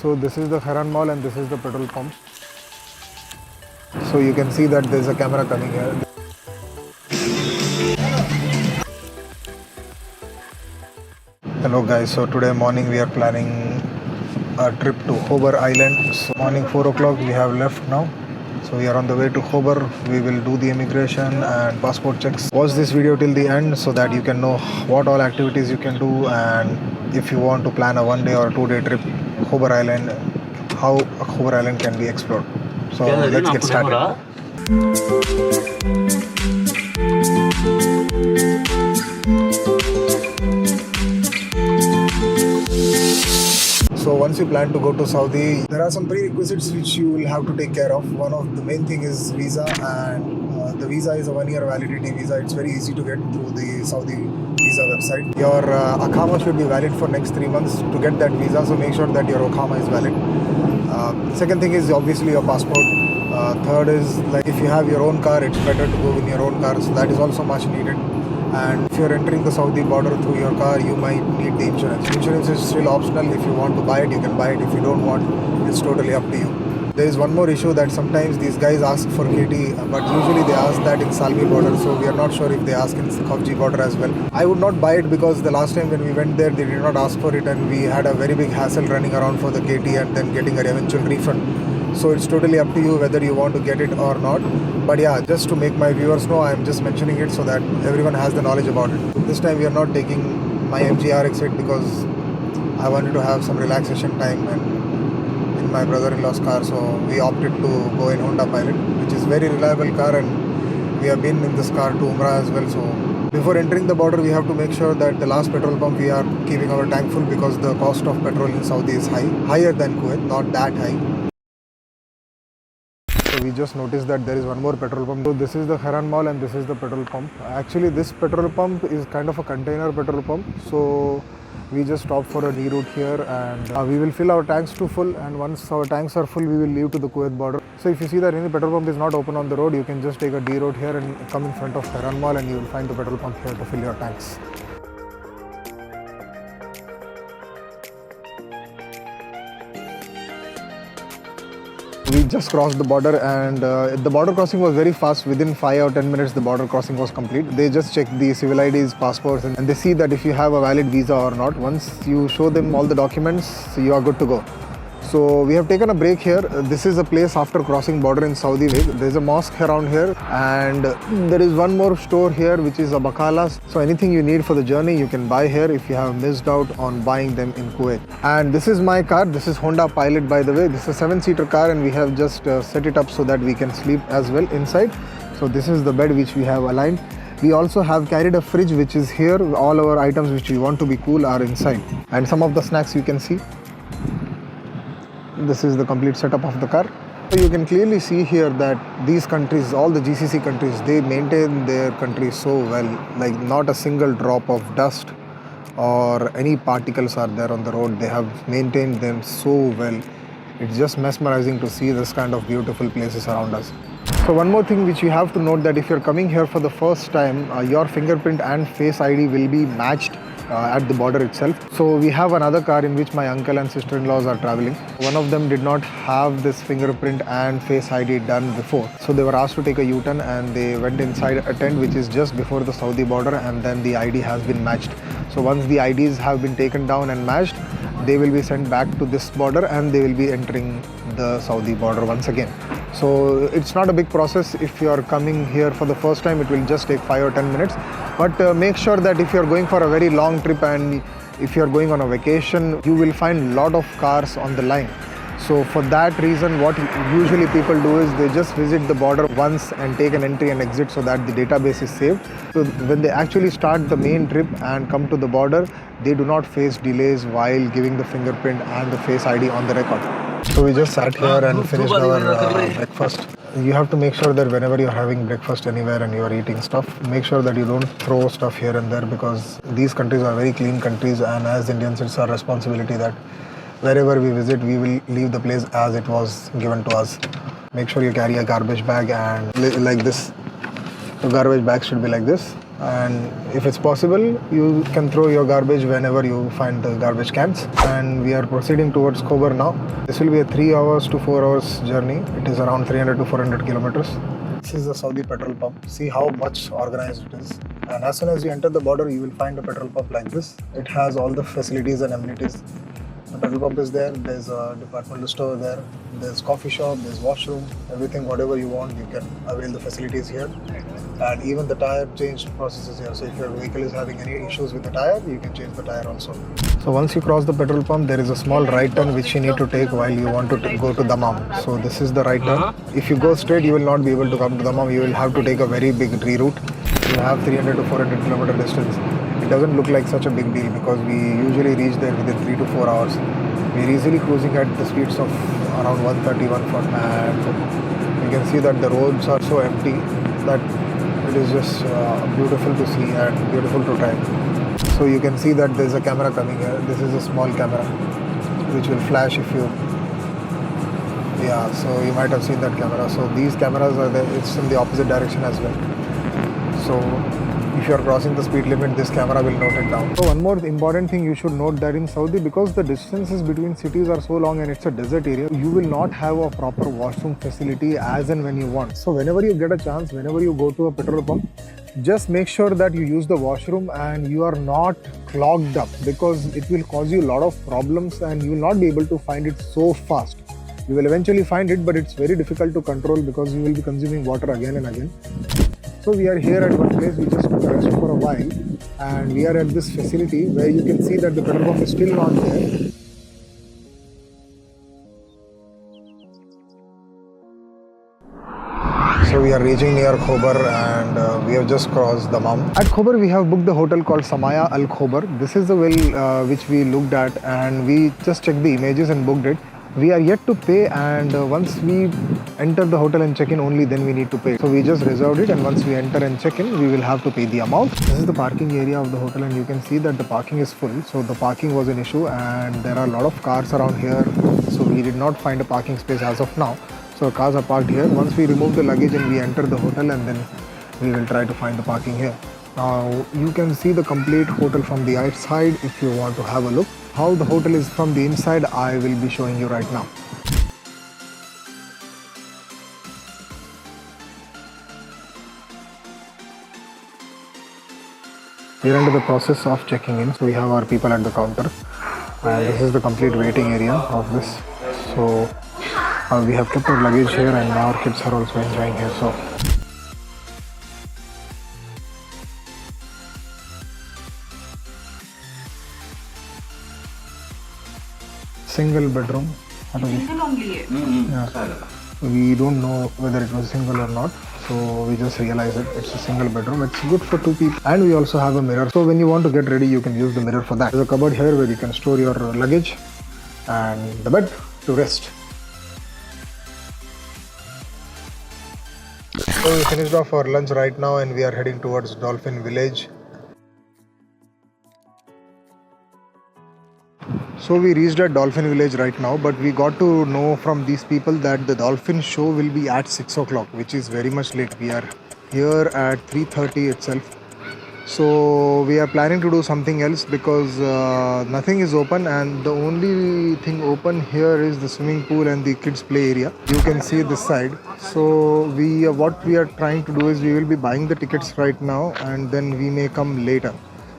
So this is the Khairan Mall and this is the petrol pump. So you can see that there's a camera coming here. Hello guys, so today morning we are planning a trip to Khobar Island. So morning 4 o'clock we have left now. So we are on the way to Khobar. We will do the immigration and passport checks. Watch this video till the end so that you can know what all activities you can do, and if you want to plan a 1 day or 2 day trip Khobar Island, how Khobar Island can be explored. So let's get started. So once you plan to go to Saudi, there are some prerequisites which you will have to take care of. One of the main thing is visa, and the visa is a 1-year validity visa. It's very easy to get through the Saudi visa website. Your Akama should be valid for next 3 months to get that visa, so make sure that your Akama is valid. Second thing is obviously your passport. Third is, like, if you have your own car, it's better to go in your own car, so that is also much needed. And if you're entering the Saudi border through your car, you might need the insurance. Insurance is still optional. If you want to buy it, you can buy it. If you don't want, it's totally up to you. There is one more issue that sometimes these guys ask for KT, but usually they ask that in Salmi border, so we are not sure if they ask in Khafji border as well. I would not buy it because the last time when we went there, they did not ask for it, and we had a very big hassle running around for the KT and then getting an eventual refund. So it's totally up to you whether you want to get it or not. But yeah, just to make my viewers know, I'm just mentioning it so that everyone has the knowledge about it. This time we are not taking my MG RX-8 because I wanted to have some relaxation time and in my brother-in-law's car. So we opted to go in Honda Pilot, which is very reliable car, and we have been in this car to Umrah as well. So before entering the border, we have to make sure that the last petrol pump we are keeping our tank full, because the cost of petrol in Saudi is higher than Kuwait, not that high. So we just noticed that there is one more petrol pump. So this is the Khairan Mall and this is the petrol pump. Actually this petrol pump is kind of a container petrol pump. So we just stop for a reroute here, and we will fill our tanks to full, and once our tanks are full we will leave to the Kuwait border. So if you see that any petrol pump is not open on the road, you can just take a D road here and come in front of Khairan Mall, and you will find the petrol pump here to fill your tanks. We just crossed the border, and the border crossing was very fast. Within 5 or 10 minutes the border crossing was complete. They just check the civil IDs, passports, and they see that if you have a valid visa or not. Once you show them all the documents, you are good to go. So we have taken a break here. This is a place after crossing border in Saudi. There's a mosque around here, and there is one more store here which is a bakala. So anything you need for the journey you can buy here if you have missed out on buying them in Kuwait. And this is my car. This is Honda Pilot, by the way. This is a 7-seater car, and we have just set it up so that we can sleep as well inside. So this is the bed which we have aligned. We also have carried a fridge which is here. All our items which we want to be cool are inside, and some of the snacks you can see. This is the complete setup of the car. So you can clearly see here that these countries, all the GCC countries, they maintain their country so well. Like not a single drop of dust or any particles are there on the road. They have maintained them so well. It's just mesmerizing to see this kind of beautiful places around us. So one more thing which you have to note, that if you're coming here for the first time, your fingerprint and face ID will be matched at the border itself. So we have another car in which my uncle and sister-in-laws are traveling. One of them did not have this fingerprint and face ID done before. So they were asked to take a U-turn, and they went inside a tent which is just before the Saudi border, and then the ID has been matched. So once the IDs have been taken down and matched, they will be sent back to this border, and they will be entering the Saudi border once again. So it's not a big process. If you are coming here for the first time, it will just take 5 or 10 minutes. But make sure that if you are going for a very long trip and if you are going on a vacation, you will find a lot of cars on the line. So for that reason, what usually people do is they just visit the border once and take an entry and exit so that the database is saved. So when they actually start the main trip and come to the border, they do not face delays while giving the fingerprint and the face ID on the record. So we just sat here and finished our breakfast. You have to make sure that whenever you're having breakfast anywhere and you're eating stuff, make sure that you don't throw stuff here and there, because these countries are very clean countries, and as Indians it's our responsibility that wherever we visit, we will leave the place as it was given to us. Make sure you carry a garbage bag, and like this. The garbage bag should be like this, and if it's possible, you can throw your garbage whenever you find the garbage cans. And we are proceeding towards Khobar now. This will be a 3 hours to 4 hours journey. It is around 300 to 400 kilometers. This is the Saudi petrol pump. See how much organized it is. And as soon as you enter the border, you will find a petrol pump like this. It has all the facilities and amenities. The petrol pump is there, there's a departmental store there, there's coffee shop, there's washroom, everything, whatever you want, you can avail the facilities here. And even the tire change process is here. So if your vehicle is having any issues with the tire, you can change the tire also. So once you cross the petrol pump, there is a small right turn which you need to take while you want to go to Dammam. So this is the right turn. If you go straight, you will not be able to come to Dammam. You will have to take a very big reroute. You have 300 to 400 kilometer distance. It doesn't look like such a big deal because we usually reach there within 3 to 4 hours. We're easily cruising at the speeds of around 130, 140, and you can see that the roads are so empty that it is just beautiful to see and beautiful to drive. So you can see that there's a camera coming here. This is a small camera which will flash if you, yeah, so you might have seen that camera. So these cameras are there, it's in the opposite direction as well. So if you are crossing the speed limit, this camera will note it down. So one more important thing you should note, that in Saudi, because the distances between cities are so long and it's a desert area, you will not have a proper washroom facility as and when you want. So whenever you get a chance, whenever you go to a petrol pump, just make sure that you use the washroom and you are not clogged up, because it will cause you a lot of problems and you will not be able to find it so fast. You will eventually find it, but it's very difficult to control because you will be consuming water again and again. So we are here at one place, we just took a rest for a while, and we are at this facility where you can see that the petrol pump is still not there. So we are reaching near Khobar and we have just crossed Dammam. At Khobar we have booked the hotel called Samaya Al Khobar. This is the well which we looked at, and we just checked the images and booked it. We are yet to pay, and once we enter the hotel and check in, only then we need to pay. So we just reserved it, and once we enter and check in, we will have to pay the amount. This is the parking area of the hotel, and you can see that the parking is full. So the parking was an issue, and there are a lot of cars around here. So we did not find a parking space as of now. So cars are parked here. Once we remove the luggage and we enter the hotel, and then we will try to find the parking here. Now you can see the complete hotel from the outside if you want to have a look. How the hotel is from the inside, I will be showing you right now. We are under the process of checking in, so we have our people at the counter, and this is the complete waiting area of this. So we have kept our luggage here, and our kids are also enjoying here. So single bedroom. Single only. Yeah. We don't know whether it was single or not, so we just realized it. It's a single bedroom. It's good for 2 people, and we also have a mirror. So when you want to get ready, you can use the mirror for that. There's a cupboard here where you can store your luggage, and the bed to rest. So we finished off our lunch right now, and we are heading towards Dolphin Village. So we reached at Dolphin Village right now, but we got to know from these people that the dolphin show will be at 6 o'clock, which is very much late. We are here at 3:30 itself. So we are planning to do something else because nothing is open, and the only thing open here is the swimming pool and the kids play area. You can see this side. So what we are trying to do is we will be buying the tickets right now, and then we may come later.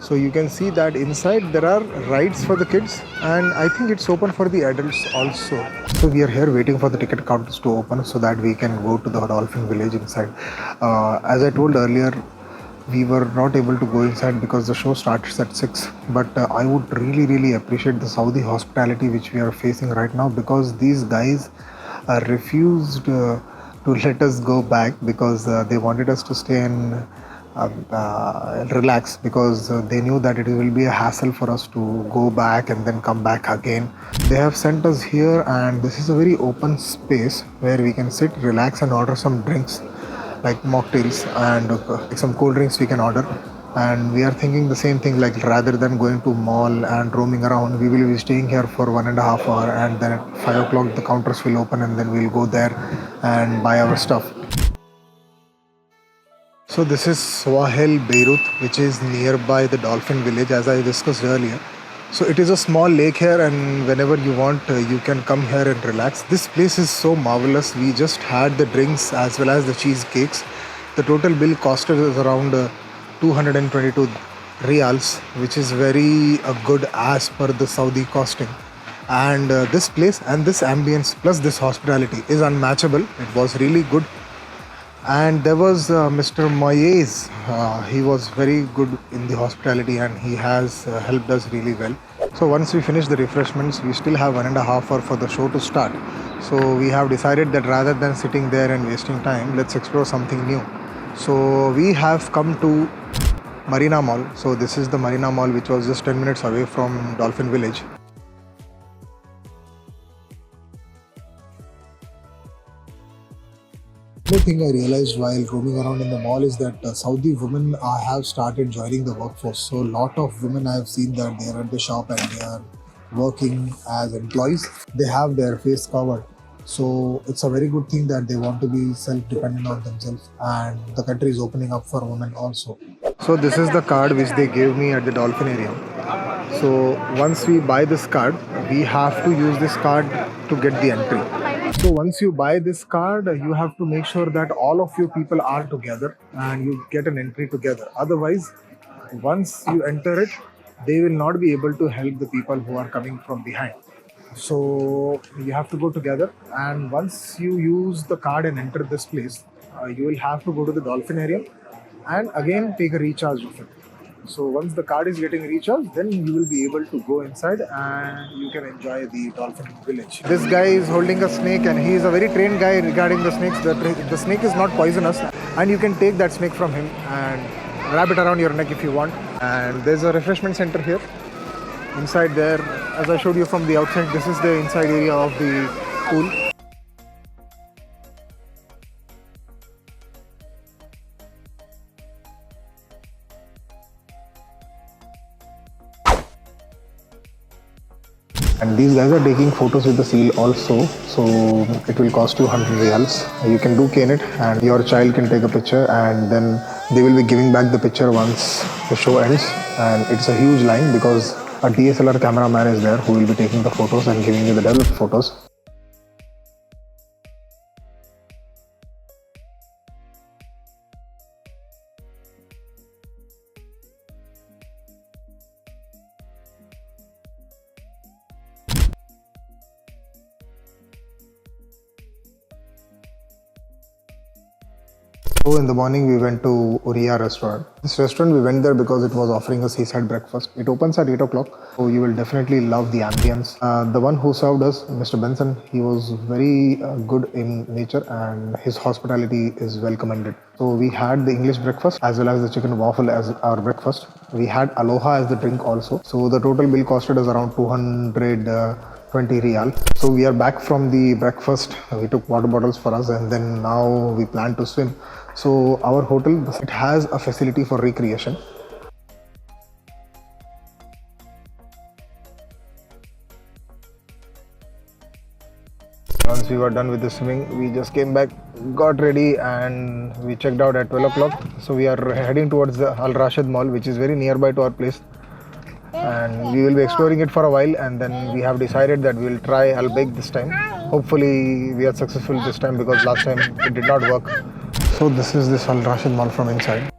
So you can see that inside there are rides for the kids, and I think it's open for the adults also. So we are here waiting for the ticket counters to open so that we can go to the Dolphin Village inside. As I told earlier, we were not able to go inside because the show starts at 6. But I would really appreciate the Saudi hospitality which we are facing right now, because these guys refused to let us go back because they wanted us to stay and relax, because they knew that it will be a hassle for us to go back and then come back again. They have sent us here, and this is a very open space where we can sit, relax and order some drinks like mocktails and some cold drinks we can order. And we are thinking the same thing, like rather than going to mall and roaming around, we will be staying here for 1.5 hours, and then at 5 o'clock the counters will open, and then we'll go there and buy our stuff. So this is Swahel Beirut, which is nearby the Dolphin Village, as I discussed earlier. So it is a small lake here, and whenever you want, you can come here and relax. This place is so marvelous. We just had the drinks as well as the cheesecakes. The total bill costed us around 222 reals, which is very good as per the Saudi costing. And this place and this ambience plus this hospitality is unmatchable. It was really good. And there was Mr. Moyes. He was very good in the hospitality and he has helped us really well. So once we finish the refreshments, we still have 1.5 hours for the show to start. So we have decided that rather than sitting there and wasting time, let's explore something new. So we have come to Marina Mall. So this is the Marina Mall, which was just 10 minutes away from Dolphin Village. The thing I realized while roaming around in the mall is that Saudi women have started joining the workforce. So a lot of women I have seen that they are at the shop and they are working as employees. They have their face covered. So it's a very good thing that they want to be self-dependent on themselves, and the country is opening up for women also. So this is the card which they gave me at the Dolphin area. So once we buy this card, we have to use this card to get the entry. So once you buy this card, you have to make sure that all of your people are together and you get an entry together. Otherwise, once you enter it, they will not be able to help the people who are coming from behind. So you have to go together, and once you use the card and enter this place, you will have to go to the Dolphin area and again take a recharge of it. So once the card is getting recharged, then you will be able to go inside and you can enjoy the Dolphin Village. This guy is holding a snake and he is a very trained guy regarding the snakes. The snake is not poisonous and you can take that snake from him and wrap it around your neck if you want. And there's a refreshment center here. Inside there, as I showed you from the outside, this is the inside area of the pool. And these guys are taking photos with the seal also, so it will cost you 100 reals. You can do cane it and your child can take a picture, and then they will be giving back the picture once the show ends. And it's a huge line because a DSLR cameraman is there who will be taking the photos and giving you the developed photos. So in the morning we went to Oriya restaurant. This restaurant we went there because it was offering a seaside breakfast. It opens at 8 o'clock, so you will definitely love the ambience. The one who served us, Mr. Benson, he was very good in nature and his hospitality is well commended. So we had the English breakfast as well as the chicken waffle as our breakfast. We had Aloha as the drink also. So the total bill costed us around 220 real. So we are back from the breakfast. We took water bottles for us and then now we plan to swim. So our hotel, it has a facility for recreation. Once we were done with the swimming, we just came back, got ready and we checked out at 12 o'clock. So we are heading towards the Al Rashid Mall, which is very nearby to our place. And we will be exploring it for a while, and then we have decided that we will try AlBaik this time. Hopefully we are successful this time because last time it did not work. So this is this Al Rashid Mall from inside.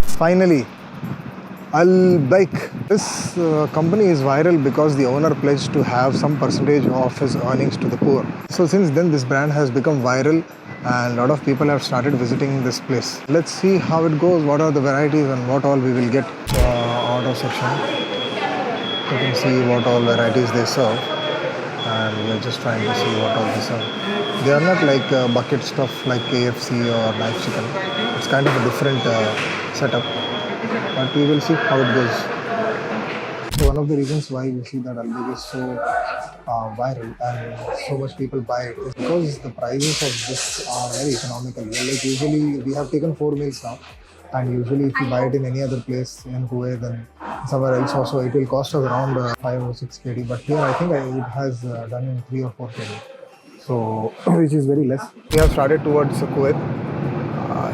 Finally, AlBaik. This company is viral because the owner pledged to have some percentage of his earnings to the poor. So since then this brand has become viral and a lot of people have started visiting this place. Let's see how it goes, what are the varieties and what all we will get. Order section. You can see what all varieties they serve and we are just trying to see what all they serve. They are not like bucket stuff like KFC or knife chicken. It's kind of a different setup, but we will see how it goes. So one of the reasons why we see that AlBaik is so viral and so much people buy it is because the prices of this are very economical. Like usually we have taken 4 meals now And usually, if you buy it in any other place in Kuwait and somewhere else also, it will cost us around 5 or 6 kd. But here, I think it has done in 3 or 4 kd. So, which is very less. We have started towards Kuwait.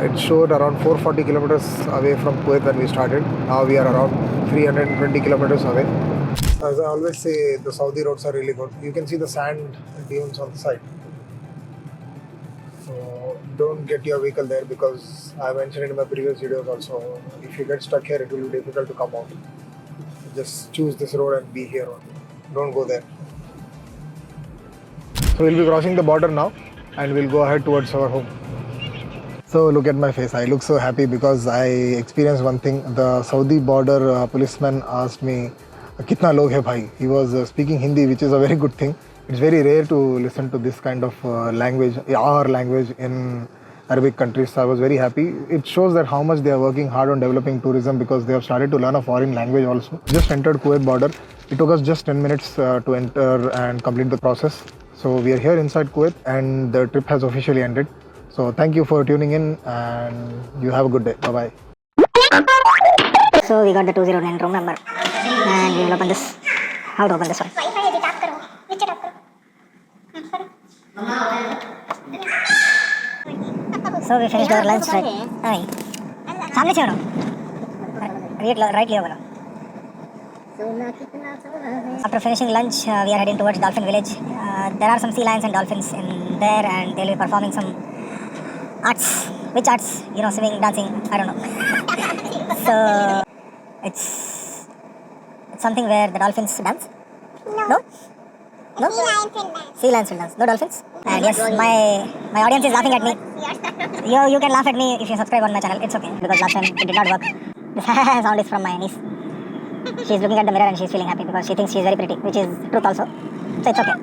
It showed around 440 kilometers away from Kuwait when we started. Now we are around 320 kilometers away. As I always say, the Saudi roads are really good. You can see the sand dunes on the side. So don't get your vehicle there, because I mentioned it in my previous videos also. If you get stuck here, it will be difficult to come out. Just choose this road and be here only. Don't go there. So we'll be crossing the border now and we'll go ahead towards our home. So look at my face. I look so happy because I experienced one thing. The Saudi border policeman asked me, "Kitna log hai bhai?" He was speaking Hindi, which is a very good thing. It's very rare to listen to this kind of language, our language in Arabic countries. So I was very happy. It shows that how much they are working hard on developing tourism, because they have started to learn a foreign language also. Just entered Kuwait border. It took us just 10 minutes to enter and complete the process. So we are here inside Kuwait and the trip has officially ended. So thank you for tuning in and you have a good day. Bye-bye. So we got the 209 room number and we will open this. How to open this one? So we finished our lunch, right? सामने से हो rightly over. After finishing lunch, we are heading towards Dolphin Village. There are some sea lions and dolphins in there, and they'll be performing some arts. Which arts? You know, swimming, dancing, I don't know. So it's something where the dolphins dance. No? Sea lions will dance. No dolphins? And yes, my audience is laughing at me. You can laugh at me if you subscribe on my channel. It's okay, because last time it did not work. This sound is from my niece. She's looking at the mirror and she's feeling happy because she thinks she's very pretty, which is truth also. So it's okay.